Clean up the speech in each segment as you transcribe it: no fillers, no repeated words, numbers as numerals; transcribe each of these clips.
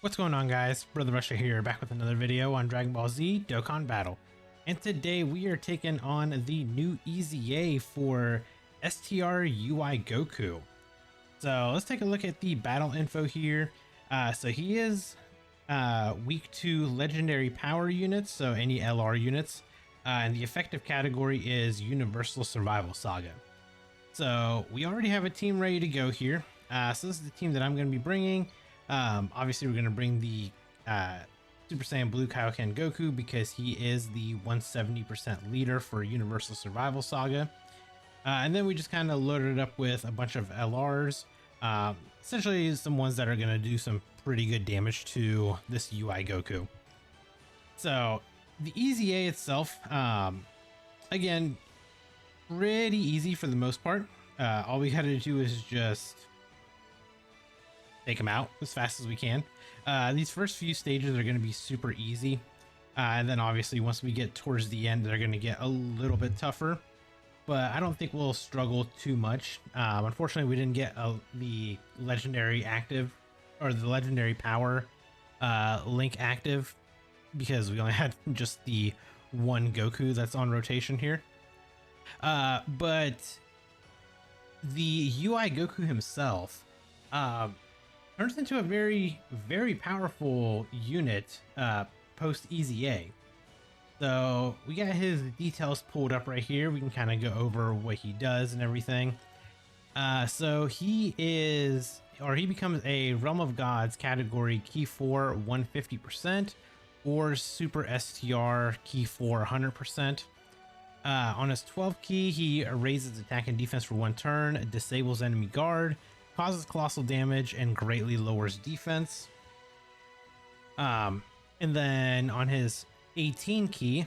What's going on, guys? Brother Russia here, back with another video on Dragon Ball Z Dokkan Battle. And today we are taking on the new EZA for STR UI Goku. So let's take a look at the battle info here. So he is weak to legendary power units, so any LR units. And the effective category is Universal Survival Saga. So we already have a team ready to go here. So this is the team that I'm going to be bringing. Obviously we're going to bring the Super Saiyan Blue Kaioken Goku because he is the 170% leader for Universal Survival Saga. And then we just kind of loaded it up with a bunch of LRs, essentially some ones that are going to do some pretty good damage to this UI Goku. So the EZA itself, again, pretty easy for the most part. All we got to do is just take them out as fast as we can. These first few stages are going to be super easy, and then obviously once we get towards the end they're going to get a little bit tougher, but I don't think we'll struggle too much. Unfortunately we didn't get the legendary active or the legendary power link active because we only had just the one Goku that's on rotation here, but the UI Goku himself turns into a very powerful unit post EZA. So we got his details pulled up right here. We can kind of go over what he does and everything. So he becomes a Realm of Gods category key 4 150% or Super STR key 4 100%. On his 12 key, he raises attack and defense for 1 turn, disables enemy guard, causes colossal damage, and greatly lowers defense. And then on his 18 key,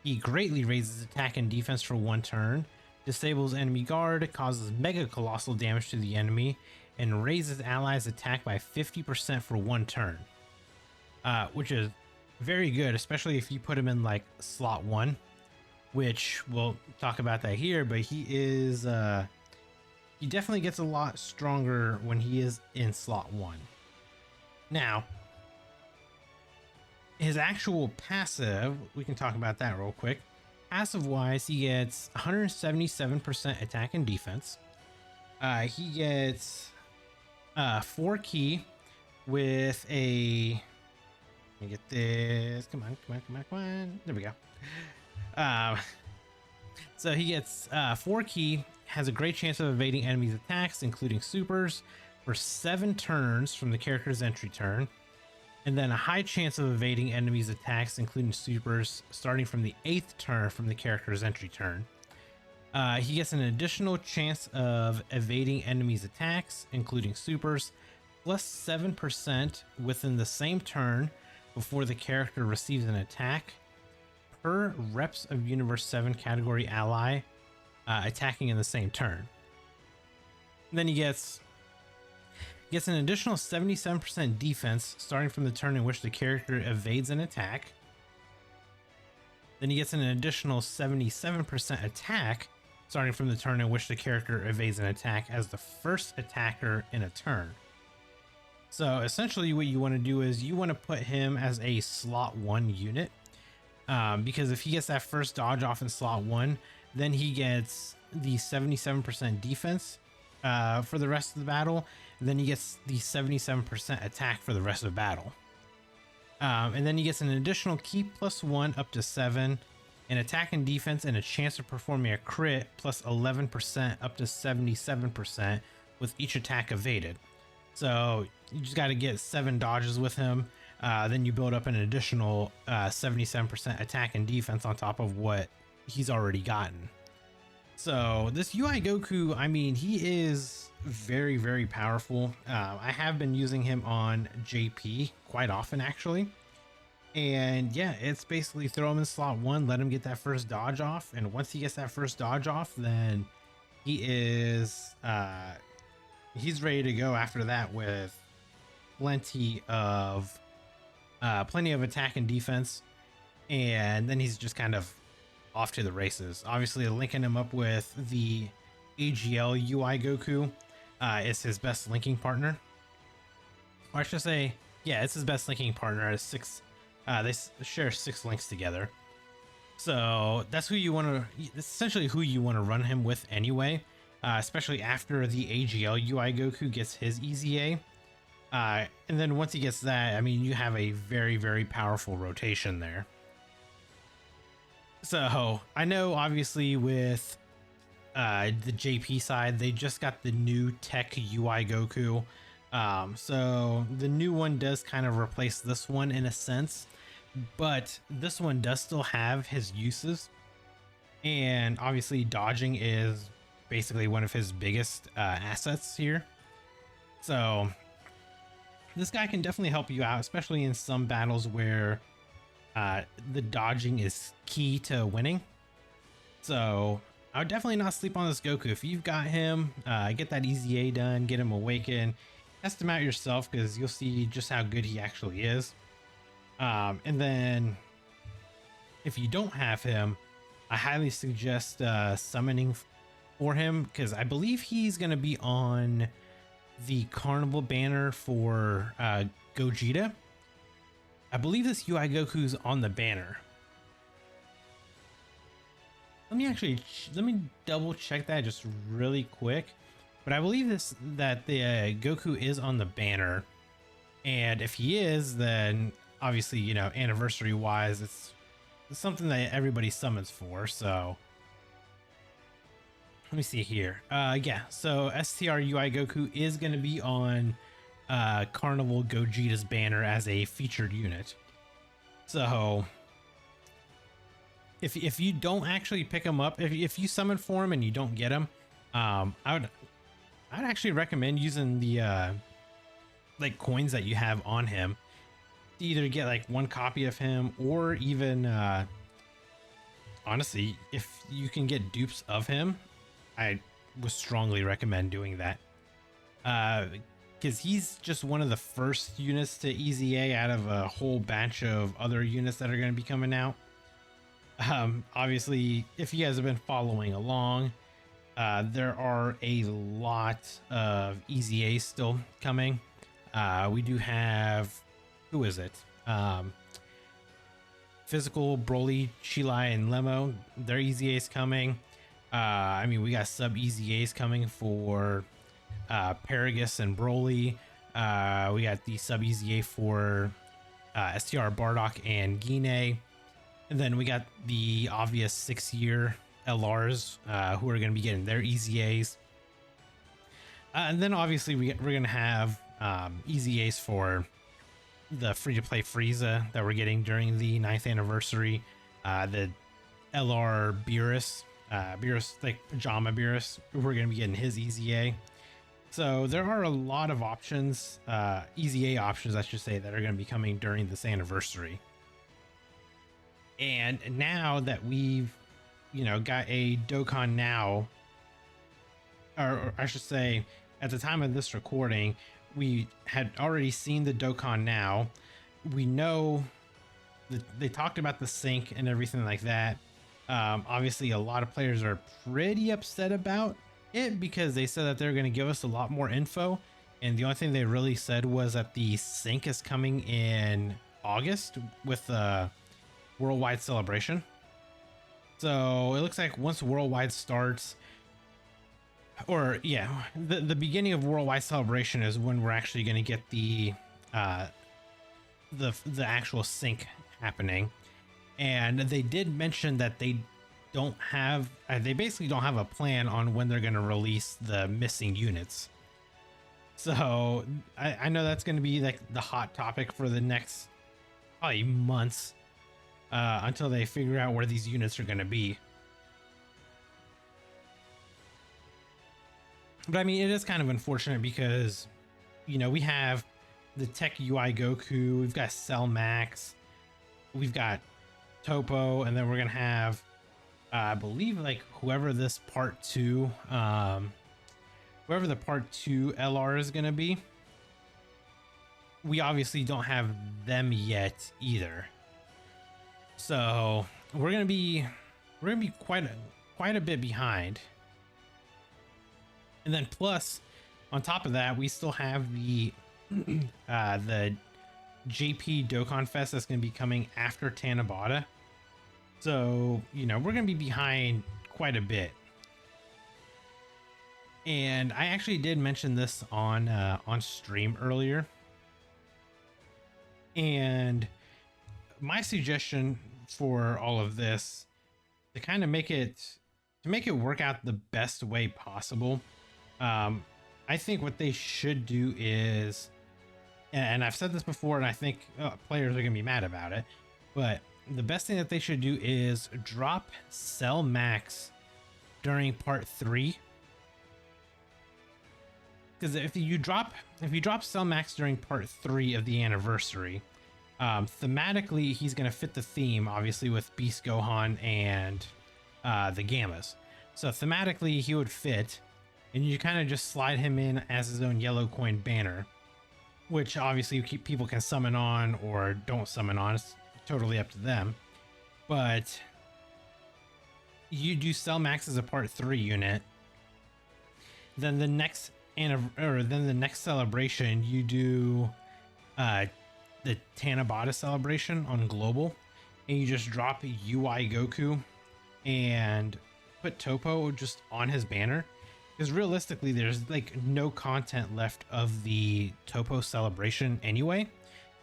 he greatly raises attack and defense for 1 turn, disables enemy guard, causes mega colossal damage to the enemy, and raises allies attack by 50% for 1 turn. Which is very good, especially if you put him in like slot 1, which we'll talk about that here, but he is he definitely gets a lot stronger when he is in slot 1. Now, his actual passive, we can talk about that real quick. Passive wise, he gets 177% attack and defense. He gets 4 key with a, let me get this, come on, there we go. So he gets 4 key, has a great chance of evading enemies' attacks, including supers, for 7 turns from the character's entry turn, and then a high chance of evading enemies' attacks, including supers, starting from the 8th turn from the character's entry turn. He gets an additional chance of evading enemies' attacks, including supers, plus 7% within the same turn before the character receives an attack per reps of Universe 7 category ally attacking in the same turn. And then he gets an additional 77% defense starting from the turn in which the character evades an attack. Then he gets an additional 77% attack starting from the turn in which the character evades an attack as the first attacker in a turn. So essentially what you want to do is you want to put him as a slot 1 unit, because if he gets that first dodge off in slot 1, then he gets the 77% defense for the rest of the battle, and then he gets the 77% attack for the rest of the battle. And then he gets an additional key plus 1 up to 7, an attack and defense, and a chance of performing a crit plus 11% up to 77% with each attack evaded. So you just got to get 7 dodges with him. Then you build up an additional 77% attack and defense on top of what he's already gotten. So this UI Goku, I mean, he is very powerful. I have been using him on JP quite often actually, and yeah, it's basically throw him in slot 1, let him get that first dodge off, and once he gets that first dodge off, then he is he's ready to go after that with plenty of attack and defense, and then he's just kind of off to the races. Obviously linking him up with the AGL UI Goku is his best linking partner, or I should say Yeah, it's his best linking partner. It's six. Share 6 links together. So that's who you want to. That's essentially who you want to run him with anyway. Especially after the AGL UI Goku gets his EZA. And then once he gets that, I mean, you have a very, very powerful rotation there. So I know obviously with the JP side, they just got the new tech UI Goku. So the new one does kind of replace this one in a sense, but this one does still have his uses. And obviously dodging is basically one of his biggest assets here. So this guy can definitely help you out, especially in some battles where the dodging is key to winning. So I would definitely not sleep on this Goku. If you've got him, get that EZA done, get him awakened, test him out yourself, because you'll see just how good he actually is. And then if you don't have him, I highly suggest summoning for him, because I believe he's going to be on the Carnival banner for Gogeta. I believe this UI Goku's on the banner. Let me double check that just really quick. But I believe that the Goku is on the banner. And if he is, then obviously, you know, anniversary wise, it's something that everybody summons for. So let me see here. Yeah, so STR UI Goku is going to be on Carnival Gogeta's banner as a featured unit. So if you don't actually pick him up, if you summon for him and you don't get him, I'd actually recommend using the like coins that you have on him to either get like one copy of him, or even honestly, if you can get dupes of him, I would strongly recommend doing that. Because he's just one of the first units to EZA out of a whole batch of other units that are going to be coming out. Obviously, if you guys have been following along, there are a lot of EZAs still coming. We do have, who is it? Physical, Broly, Chilai, and Lemo. Their EZAs coming. I mean, we got sub EZAs coming for Paragus and Broly. We got the sub EZA for STR Bardock and Gine. And then we got the obvious 6-year LRs who are going to be getting their EZAs. And then obviously we're going to have EZAs for the free-to-play Frieza that we're getting during the 9th anniversary. The LR Beerus, like Pajama Beerus, we're going to be getting his EZA. So there are a lot of options, EZA options, I should say, that are going to be coming during this anniversary. And now that we've, you know, got a Dokkan now, or I should say, at the time of this recording, we had already seen the Dokkan now. We know that they talked about the sync and everything like that. Obviously, a lot of players are pretty upset about it because they said that they're going to give us a lot more info. And the only thing they really said was that the sync is coming in August with the Worldwide Celebration. So it looks like once Worldwide starts, or yeah, the beginning of Worldwide Celebration is when we're actually going to get the actual sync happening. And they did mention that they don't have, they basically don't have a plan on when they're going to release the missing units. So I know that's going to be like the hot topic for the next probably months until they figure out where these units are going to be. But I mean, it is kind of unfortunate because, you know, we have the Tech UI Goku, we've got Cell Max, we've got Topo, and then we're going to have, I believe, like whoever this part 2, whoever the part 2 LR is going to be. We obviously don't have them yet either. So we're going to be quite a bit behind. And then plus, on top of that, we still have the JP Dokkan Fest that's going to be coming after Tanabata. So, you know, we're going to be behind quite a bit. And I actually did mention this on stream earlier. And my suggestion for all of this, to kind of make it work out the best way possible, I think what they should do is, and I've said this before, and I think players are gonna be mad about it, but the best thing that they should do is drop Cell Max during part 3. Because if you drop Cell Max during part 3 of the anniversary, thematically he's gonna fit the theme, obviously, with Beast Gohan and the Gammas. So thematically he would fit, and you kind of just slide him in as his own yellow coin banner, which obviously people can summon on or don't summon on. It's totally up to them. But you do Cell Max as a part 3 unit. Then the next celebration you do the Tanabata celebration on global, and you just drop UI Goku and put Topo just on his banner, because realistically there's like no content left of the Topo celebration anyway,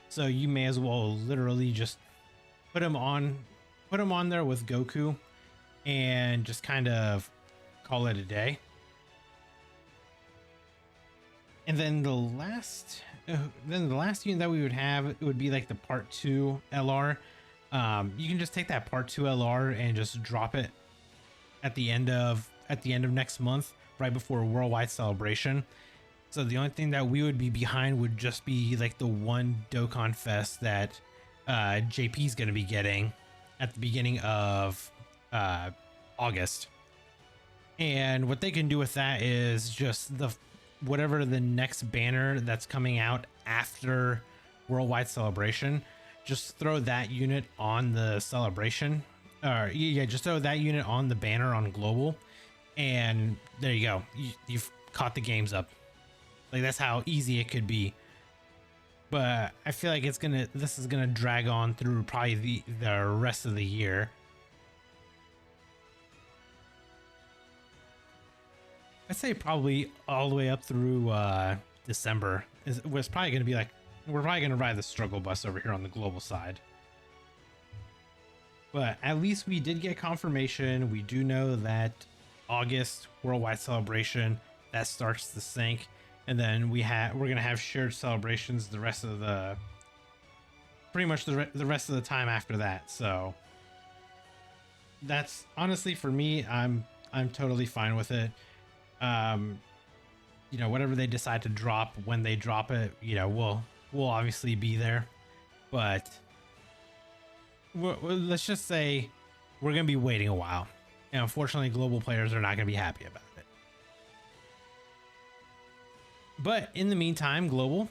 so you may as well literally just put him on there with Goku and just kind of call it a day. And then the last unit that we would have, it would be like the part 2 LR. You can just take that part 2 LR and just drop it at the end of next month, right before a worldwide celebration. So the only thing that we would be behind would just be like the one Dokkan Fest that JP is going to be getting at the beginning of August. And what they can do with that is just whatever the next banner that's coming out after worldwide celebration, just throw that unit on the celebration, or just throw that unit on the banner on global, and there you go. You've caught the games up. Like, that's how easy it could be. But I feel like this is gonna drag on through probably the rest of the year. I'd say probably all the way up through December was probably going to be like, we're probably going to ride the struggle bus over here on the global side. But at least we did get confirmation. We do know that August worldwide celebration, that starts to sync, and then we're going to have shared celebrations the rest of pretty much the rest of the time after that. So that's honestly, for me, I'm totally fine with it. You know, whatever they decide to drop, when they drop it, you know, we'll obviously be there, but let's just say we're going to be waiting a while, and unfortunately global players are not going to be happy about it. But in the meantime, global,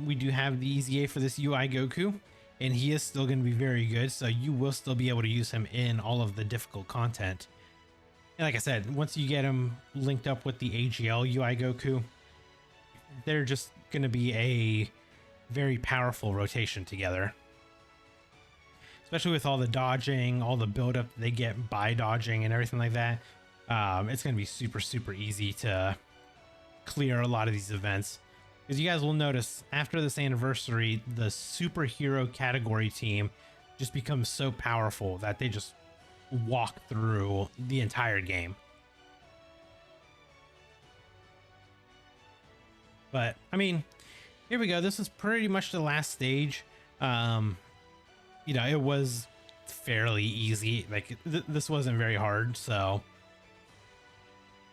we do have the EZA for this UI Goku, and he is still going to be very good, so you will still be able to use him in all of the difficult content. And like I said, once you get them linked up with the AGL UI Goku, they're just going to be a very powerful rotation together. Especially with all the dodging, all the buildup they get by dodging and everything like that. It's going to be super, super easy to clear a lot of these events. Because you guys will notice, after this anniversary, the superhero category team just becomes so powerful that they just walk through the entire game. But I mean, here we go. This is pretty much the last stage. You know, it was fairly easy. Like this wasn't very hard. So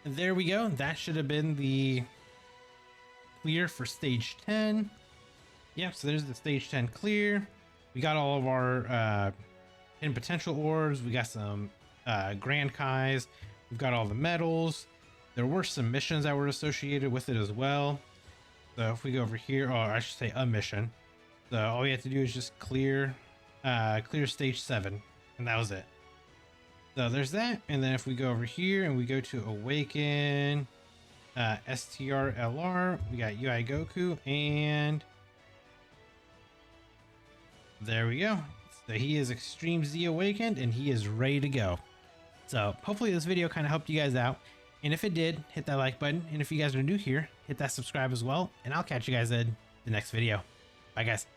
there we go. That should have been the clear for stage 10. Yep. So there's the stage 10 clear. We got all of our hidden potential orbs. We got some Grand Kais. We've got all the medals. There were some missions that were associated with it as well. So if we go over here, or I should say a mission. So all we have to do is just clear stage 7, and that was it. So there's that. And then if we go over here and we go to Awaken, STR LR, we got UI Goku, and There we go. So he is Extreme Z Awakened and he is ready to go. So hopefully this video kind of helped you guys out. And if it did, hit that like button. And if you guys are new here, hit that subscribe as well. And I'll catch you guys in the next video. Bye guys.